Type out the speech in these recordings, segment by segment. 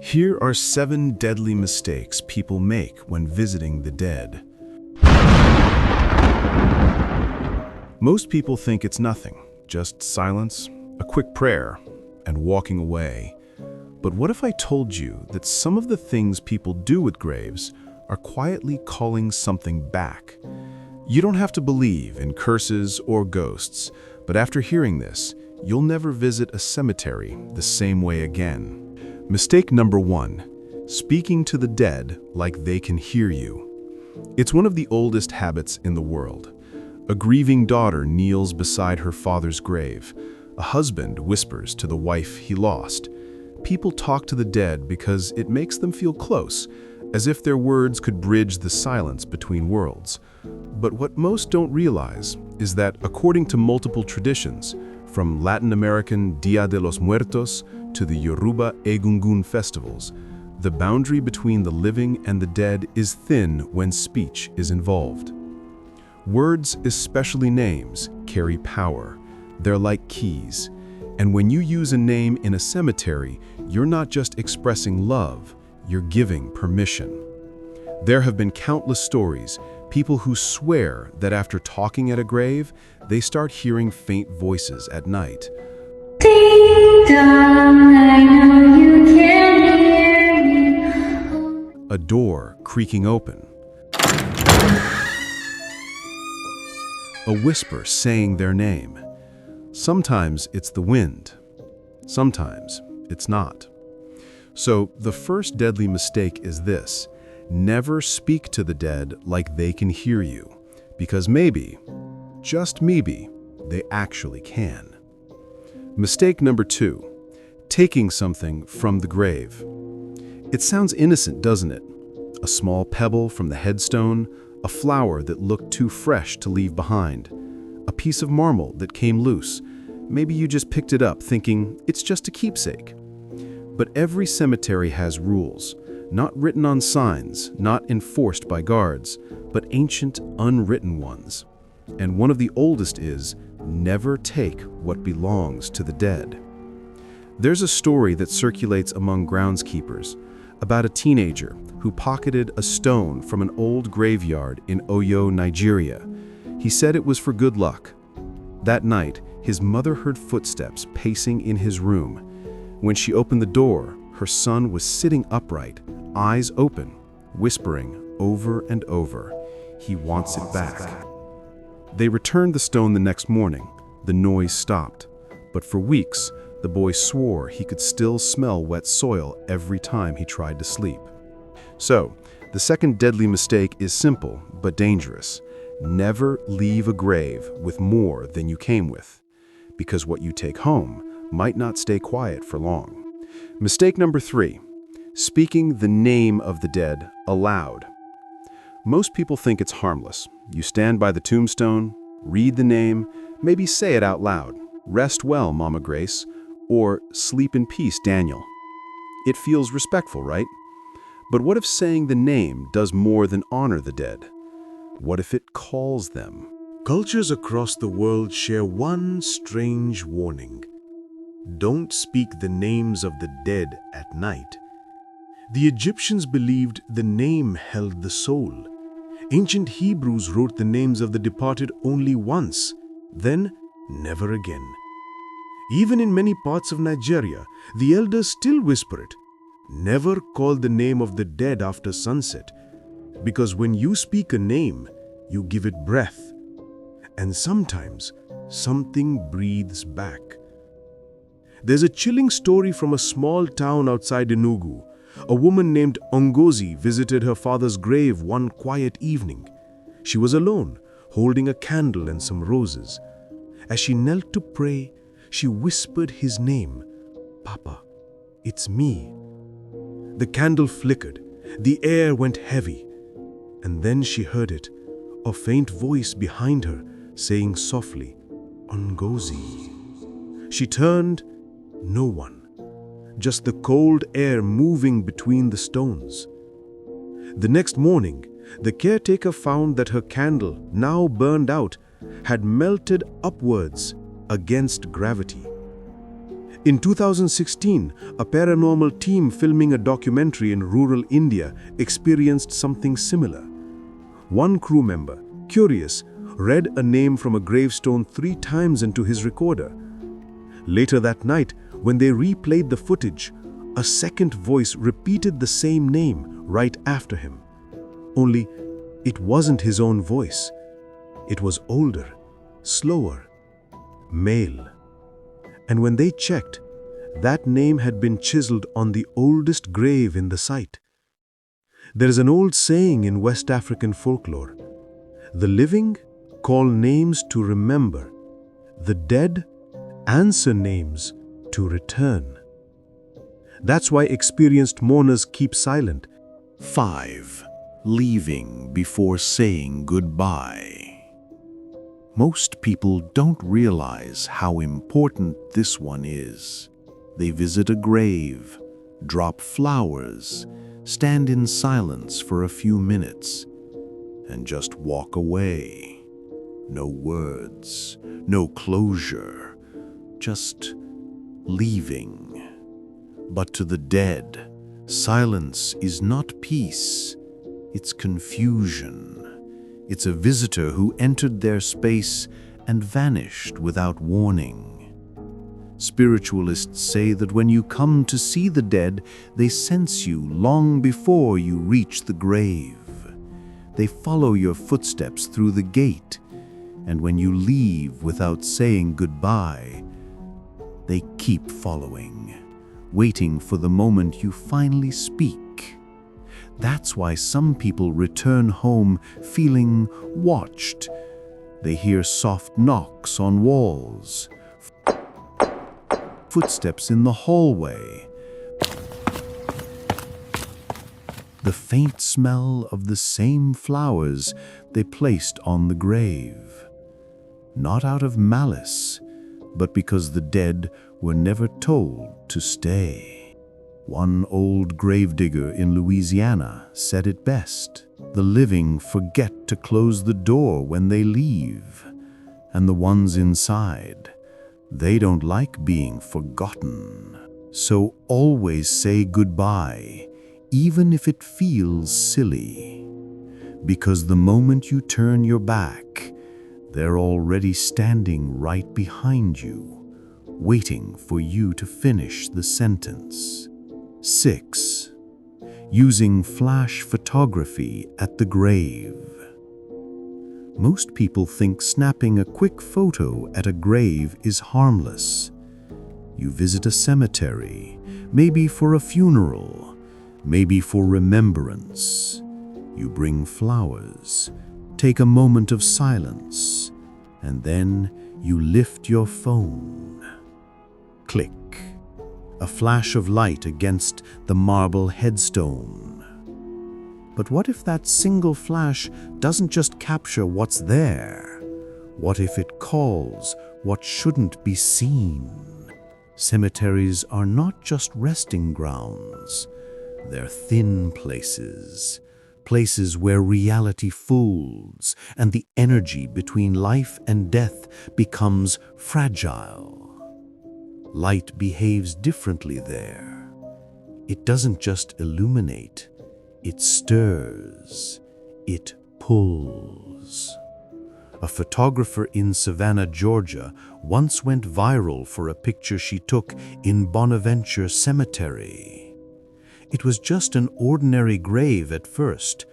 Here are 7 deadly mistakes people make when visiting the dead. Most people think it's nothing, just silence, a quick prayer, and walking away. But what if I told you that some of the things people do at graves are quietly calling something back? You don't have to believe in curses or ghosts, but after hearing this, you'll never visit a cemetery the same way again. Mistake number 1, speaking to the dead like they can hear you. It's one of the oldest habits in the world. A grieving daughter kneels beside her father's grave. A husband whispers to the wife he lost. People talk to the dead because it makes them feel close, as if their words could bridge the silence between worlds. But what most don't realize is that, according to multiple traditions, from Latin American Dia de los Muertos to the Yoruba Egungun festivals, the boundary between the living and the dead is thin when speech is involved. Words, especially names, carry power. They're like keys. And when you use a name in a cemetery, you're not just expressing love, you're giving permission. There have been countless stories, people who swear that after talking at a grave, they start hearing faint voices at night. Ding dong, I know you can hear me. A door creaking open. A whisper saying their name. Sometimes it's the wind. Sometimes it's not. So the first deadly mistake is this: never speak to the dead like they can hear you, because maybe, just maybe, they actually can. Mistake number 2, taking something from the grave. It sounds innocent, doesn't it? A small pebble from the headstone, a flower that looked too fresh to leave behind, a piece of marble that came loose. Maybe you just picked it up thinking it's just a keepsake. But every cemetery has rules, not written on signs, not enforced by guards, but ancient, unwritten ones. And one of the oldest is, never take what belongs to the dead. There's a story that circulates among groundskeepers about a teenager who pocketed a stone from an old graveyard in Oyo, Nigeria. He said it was for good luck. That night, his mother heard footsteps pacing in his room. When she opened the door, her son was sitting upright, eyes open, whispering over and over, "He wants it back." They returned the stone the next morning. The noise stopped. But for weeks, the boy swore he could still smell wet soil every time he tried to sleep. So, the second deadly mistake is simple but dangerous. Never leave a grave with more than you came with, because what you take home might not stay quiet for long. Mistake number 3, speaking the name of the dead aloud. Most people think it's harmless. You stand by the tombstone, read the name, maybe say it out loud. "Rest well, Mama Grace," or "Sleep in peace, Daniel." It feels respectful, right? But what if saying the name does more than honor the dead? What if it calls them? Cultures across the world share one strange warning. Don't speak the names of the dead at night. The Egyptians believed the name held the soul. Ancient Hebrews wrote the names of the departed only once, then never again. Even in many parts of Nigeria, the elders still whisper it. Never call the name of the dead after sunset, because when you speak a name, you give it breath. And sometimes something breathes back. There's a chilling story from a small town outside Enugu. A woman named Ngozi visited her father's grave one quiet evening. She was alone, holding a candle and some roses. As she knelt to pray, she whispered his name, "Papa, it's me." The candle flickered, the air went heavy, and then she heard it, a faint voice behind her saying softly, "Ngozi." She turned, no one. Just the cold air moving between the stones. The next morning, the caretaker found that her candle, now burned out, had melted upwards against gravity. In 2016, a paranormal team filming a documentary in rural India experienced something similar. One crew member, curious, read a name from a gravestone 3 times into his recorder. Later that night, when they replayed the footage, a second voice repeated the same name right after him. Only, it wasn't his own voice. It was older, slower, male. And when they checked, that name had been chiseled on the oldest grave in the site. There is an old saying in West African folklore: the living call names to remember, the dead answer names to return. That's why experienced mourners keep silent. 5. Leaving before saying goodbye. Most people don't realize how important this one is. They visit a grave, drop flowers, stand in silence for a few minutes, and just walk away. No words, no closure, just leaving. But to the dead, silence is not peace, it's confusion. It's a visitor who entered their space and vanished without warning. Spiritualists say that when you come to see the dead, they sense you long before you reach the grave. They follow your footsteps through the gate, and when you leave without saying goodbye, they keep following, waiting for the moment you finally speak. That's why some people return home feeling watched. They hear soft knocks on walls, footsteps in the hallway, the faint smell of the same flowers they placed on the grave. Not out of malice, but because the dead were never told to stay. One old gravedigger in Louisiana said it best: the living forget to close the door when they leave, and the ones inside, they don't like being forgotten. So always say goodbye, even if it feels silly, because the moment you turn your back, they're already standing right behind you, waiting for you to finish the sentence. 6. Using flash photography at the grave. Most people think snapping a quick photo at a grave is harmless. You visit a cemetery, maybe for a funeral, maybe for remembrance. You bring flowers, take a moment of silence, and then you lift your phone. Click. A flash of light against the marble headstone. But what if that single flash doesn't just capture what's there? What if it calls what shouldn't be seen? Cemeteries are not just resting grounds. They're thin places, places where reality folds and the energy between life and death becomes fragile. Light behaves differently there. It doesn't just illuminate, it stirs, it pulls. A photographer in Savannah, Georgia, once went viral for a picture she took in Bonaventure Cemetery. It was just an ordinary grave at first,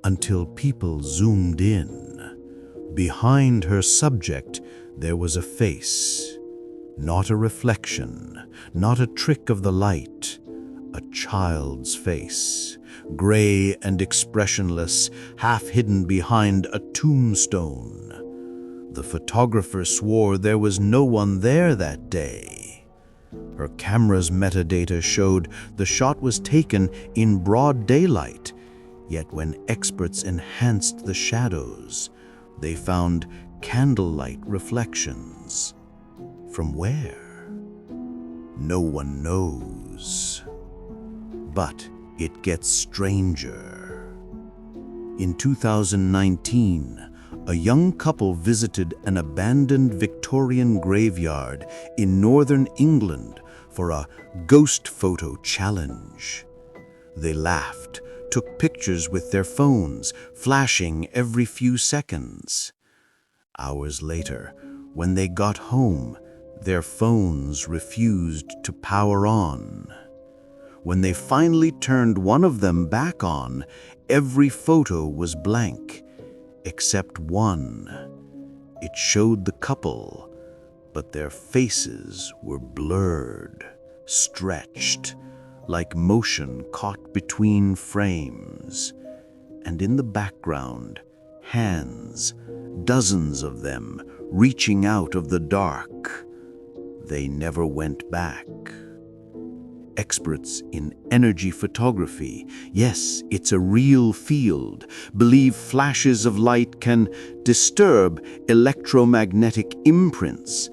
until people zoomed in. Behind her subject, there was a face. Not a reflection, not a trick of the light, a child's face, gray and expressionless, half hidden behind a tombstone. The photographer swore there was no one there that day. Her camera's metadata showed the shot was taken in broad daylight, yet when experts enhanced the shadows, they found candlelight reflections. From where? No one knows. But it gets stranger. In 2019, a young couple visited an abandoned Victorian graveyard in northern England for a ghost photo challenge. They laughed, took pictures with their phones, flashing every few seconds. Hours later, when they got home, their phones refused to power on. When they finally turned one of them back on, every photo was blank, except one. It showed the couple, but their faces were blurred, stretched, like motion caught between frames. And in the background, hands, dozens of them, reaching out of the dark. They never went back. Experts in energy photography, yes, it's a real field, believe flashes of light can disturb electromagnetic imprints.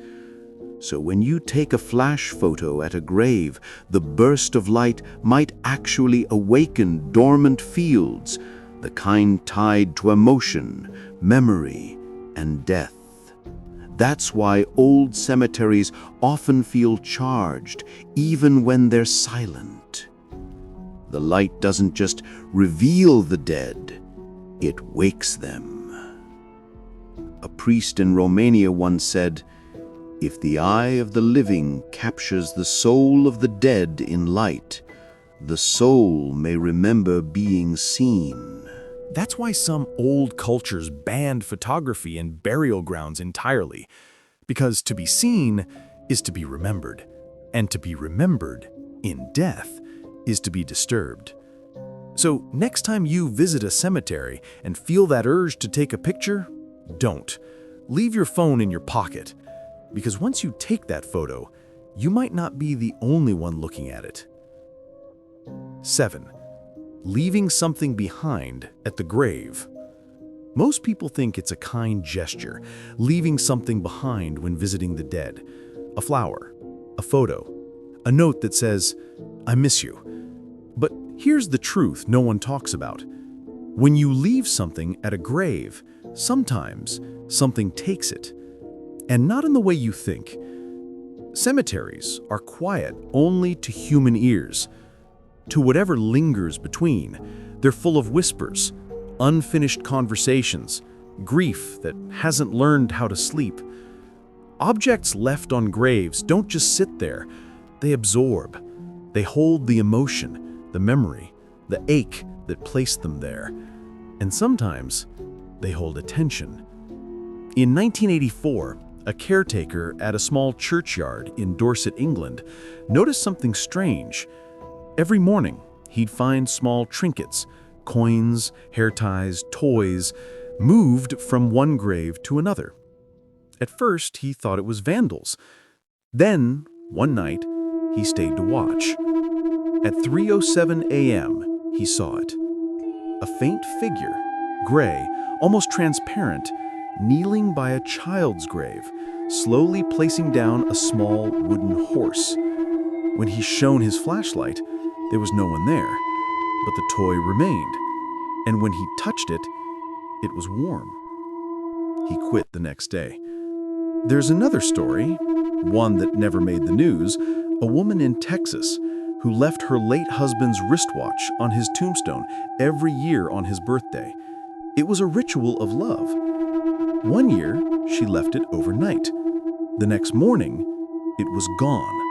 So when you take a flash photo at a grave, the burst of light might actually awaken dormant fields, the kind tied to emotion, memory, and death. That's why old cemeteries often feel charged, even when they're silent. The light doesn't just reveal the dead, it wakes them. A priest in Romania once said, "If the eye of the living captures the soul of the dead in light, the soul may remember being seen." That's why some old cultures banned photography in burial grounds entirely, because to be seen is to be remembered, and to be remembered in death is to be disturbed. So next time you visit a cemetery and feel that urge to take a picture, don't. Leave your phone in your pocket, because once you take that photo, you might not be the only one looking at it. 7. Leaving something behind at the grave. Most people think it's a kind gesture, leaving something behind when visiting the dead. A flower, a photo, a note that says, "I miss you." But here's the truth no one talks about. When you leave something at a grave, sometimes something takes it. And not in the way you think. Cemeteries are quiet only to human ears. To whatever lingers between, they're full of whispers, unfinished conversations, grief that hasn't learned how to sleep. Objects left on graves don't just sit there, they absorb. They hold the emotion, the memory, the ache that placed them there. And sometimes they hold attention. In 1984, a caretaker at a small churchyard in Dorset, England, noticed something strange. Every morning, he'd find small trinkets, coins, hair ties, toys, moved from one grave to another. At first, he thought it was vandals. Then, one night, he stayed to watch. At 3:07 a.m., he saw it. A faint figure, gray, almost transparent, kneeling by a child's grave, slowly placing down a small wooden horse. When he shone his flashlight, there was no one there, but the toy remained, and when he touched it, it was warm. He quit the next day. There's another story, one that never made the news, a woman in Texas who left her late husband's wristwatch on his tombstone every year on his birthday. It was a ritual of love. One year, she left it overnight. The next morning, it was gone.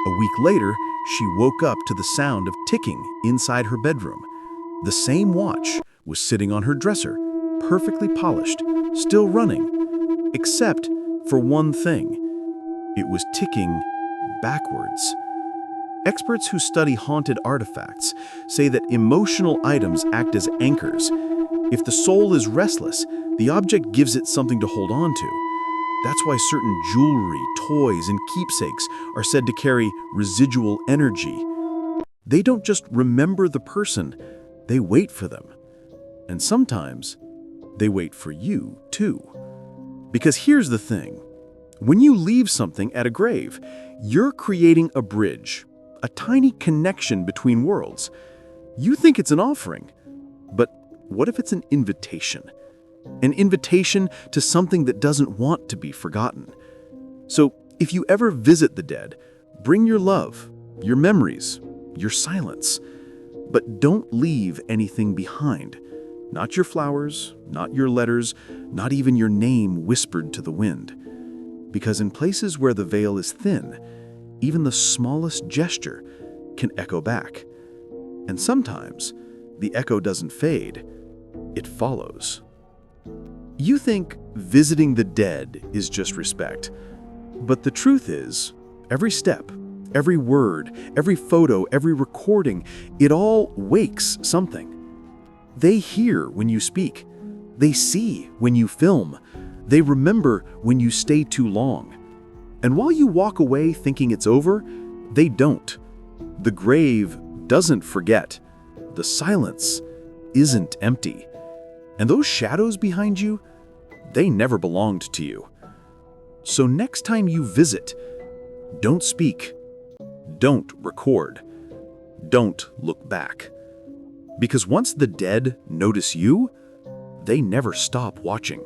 A week later, she woke up to the sound of ticking inside her bedroom. The same watch was sitting on her dresser, perfectly polished, still running, except for one thing. It was ticking backwards. Experts who study haunted artifacts say that emotional items act as anchors. If the soul is restless, the object gives it something to hold on to. That's why certain jewelry, toys, and keepsakes are said to carry residual energy. They don't just remember the person, they wait for them. And sometimes, they wait for you, too. Because here's the thing. When you leave something at a grave, you're creating a bridge, a tiny connection between worlds. You think it's an offering, but what if it's an invitation? An invitation to something that doesn't want to be forgotten. So, if you ever visit the dead, Bring your love, your memories, your silence. But don't leave anything behind. Not your flowers, not your letters, not even your name whispered to the wind. Because in places where the veil is thin, even the smallest gesture can echo back. And sometimes the echo doesn't fade, it follows. You think visiting the dead is just respect, but the truth is, every step, every word, every photo, every recording, it all wakes something. They hear when you speak. They see when you film. They remember when you stay too long. And while you walk away thinking it's over, they don't. The grave doesn't forget. The silence isn't empty. And those shadows behind you, they never belonged to you. So next time you visit, don't speak. Don't record. Don't look back. Because once the dead notice you, they never stop watching.